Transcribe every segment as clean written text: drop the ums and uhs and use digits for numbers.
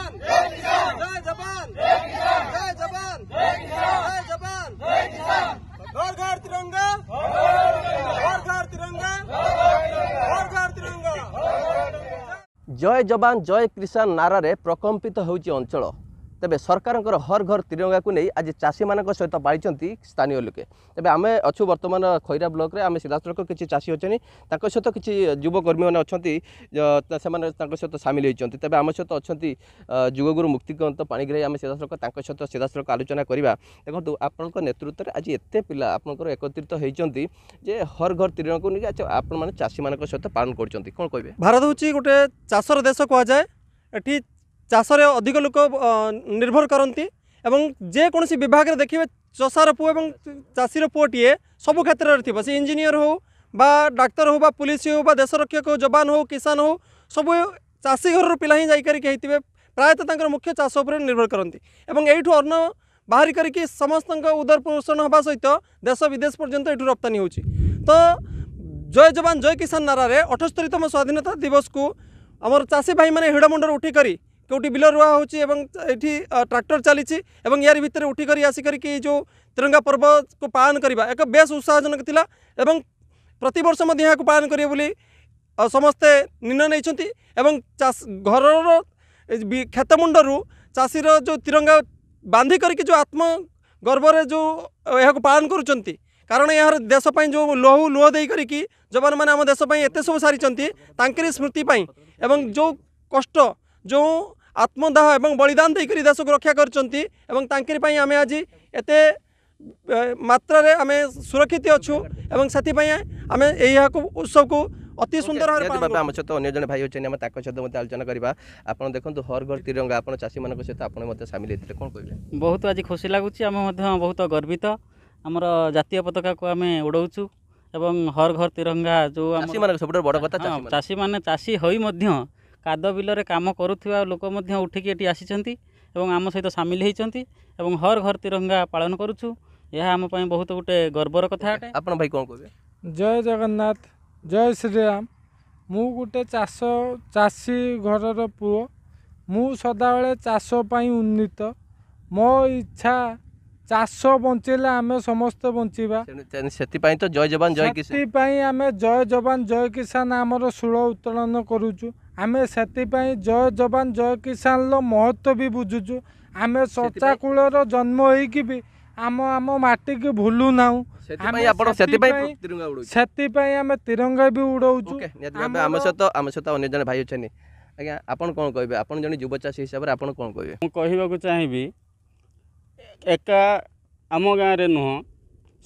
जवान जय किसान जय जवान जय किसान जय जवान जय किसान जय जवान जय किसान घर घर तिरंगा घर घर तिरंगा घर घर तिरंगा जय जवान जय किसान नारे प्रकम्पित होउची अंचल तेबे सरकार हर घर तिरंगा को नहीं आज चाषी मान सहित बाड़ी स्थानीय लोके तेबे आम अच्छु बर्तमान खैरा ब्लॉक रे आम सीधासख किसी चाषी अच्छे सहित किसी युवकर्मी मैंने अच्छा सहित सामिल होती तेज आम सहित अच्छा युवगुरु मुक्तिकांत पाणिग्राही आम सीधासख सहित सीधासख आलोचना करवा देखो आपण नेतृत्व में आज एत पिला आपंकर एकत्रित होती जे हर घर तिरंगा को नहीं अच्छा आपण मैंने चाषी मान सहित पालन कर कौन कहे भारत हूँ गोटे चाषर देश कहुए ये चाषरे अधिक लोक निर्भर करती एवं जेकोसी विभाग में देखिए चषार पुओ और चाषीर पुओटे सबु क्षेत्र में थी सी इंजीनियर हो बा डाक्तर हो बा पुलिस हो बा देशरक्षक हो जवान हो किसान हो सब चाषी घर पिला ही जाइए प्रायतः मुख्य चाष उपर निर्भर करती एवं यू अन्न बाहरी करके समस्त उदर पोषण होगा सहित देश विदेश पर्यंत यू रप्तानी हो तो जय जवान जय किसान नारे 78तम स्वाधीनता दिवस को आमर चाषी भाई मैंने हिड़ मुंडर उठिक कौटी बिल रुआ होती ट्रैक्टर चली यार भितर उठिक आसिक जो तिरंगा पर्व को पालन करवा एक बेस उत्साहजनक थिला एवं प्रति वर्ष यहाँ पालन करेंगे बोली समस्ते निर्णय नहीं घर खेत मुंडरू चाषीर जो तिरंगा बांधी करके जो आत्म गर्व जो यहाँ पालन करुँच कारण यार देशपाई जो लुह दे करी जवान मैंने आम देशपाई एत सब सारी स्मृति एवं जो कष्ट जो आत्मदाह एवं बलिदान देकर देश को रक्षा कर आम आज एत मात्रा आम सुरक्षित अच्छू एवं से आम उत्सव को अति सुंदर आम सहित अन्य जन भाई अच्छे आम सहित आलोचना करवा आप देखो हर घर तिरंगा आप चाषी मान सहित आप सामिल होते कौन कहे बहुत आज खुशी लगुच आम बहुत गर्वित आमर जातीय पताका को आम उड़ाऊँ एवं हर घर तिरंगा जो सब बड़ कथा चाषी मैंने चाषी हो काद बिल काम करुवा लोक उठिकी ये आसी आम सहित सामिल होती हर घर तिरंगा पालन करुचु यह आम बहुत गोटे गर्वर कथा आपन भाई कौन कहे जय जगन्नाथ जय श्रीराम मु गोटे चाषी घर पुओ मु सदाबले चाष पाई उन्नीत मो इच्छा चाष बंचेले आमे समस्त बंचिबा सेति तो जय जवान जय किसान सेति आमे जय जवान जय किसान आमर सुळ उत्तोलन करूचु आमे सेति जय जवान जय किसान लो महत्व भी बुझुचु आमे सच्चा कूलर जन्म होइकी भी आम आम माटी के भूलु नाउ सेति आमे तिरंगा भी उड़ाऊचु आम सहित अन्य जन भाई अच्छे आज्ञा आपन कौन कहे आप जन युवा चाषी हिसाब से आप कौन कहे कहवाक चाहिए एका आम गाँव में नुह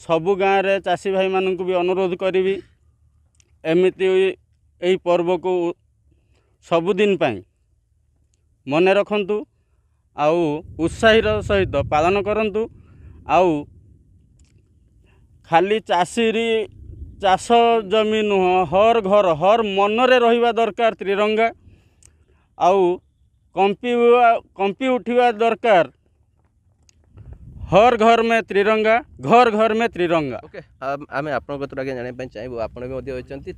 सबु गाँव में चाषी भाई मानक भी अनुरोध करी एमती यही पर्व को सबुदिन मन रखंतु आउ उत्साहीर सहित पालन करंतु आउ खाली चाषी चाष जमी नुह हर घर हर मनरे रहिबा दरकार तिरंगा आउ कंपी उठिबा दरकार हर घर में तिरंगा घर घर में तिरंगा ओके आम आप जाना चाहिए आप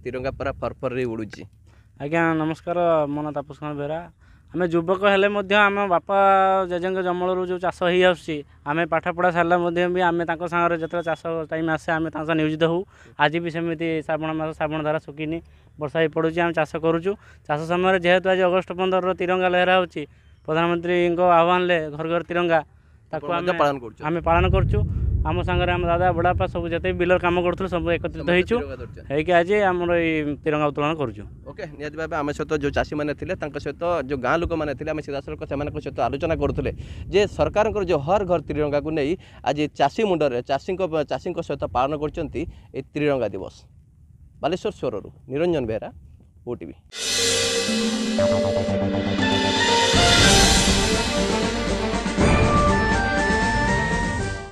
तिरंगा पूरा फरफर उड़ूची आज्ञा नमस्कार मो ना तापस कुमार बेहरा आम युवक हेले आम बापा जेजेंग जमल जो चाष हो आम पाठ पढ़ा सारे भी आम सागर जो चाष टाइम आसे आम नियोजित हो आज भी सेमती श्रावण मास श्रावण धारा सुखीनी वर्षा भी पड़ूँ आम चाष करुचु चाष समय जेहेतु आज अगस्ट 15 तिरंगा लहरा हो प्रधानमंत्री आह्वान ले घर घर तिरंगा आम पालन करुँ आम सागर आम दादा बड़ापा सब जिते बिलर कम करूँ सब एकत्रित होगी आज आम तिरंगा उत्तोलन करुँ ओके निहत भाव आम सहित जो चाषी मैंने सहित जो गाँ लोक मैंने सीधासख से सहित आलोचना करुले जे सरकार जो हर घर तिरंगा को नहीं आज चाषी मुंडर चाषी सहित पालन कर तिरंगा दिवस बालेश्वर स्वर निरंजन बेहरा ओटीवी।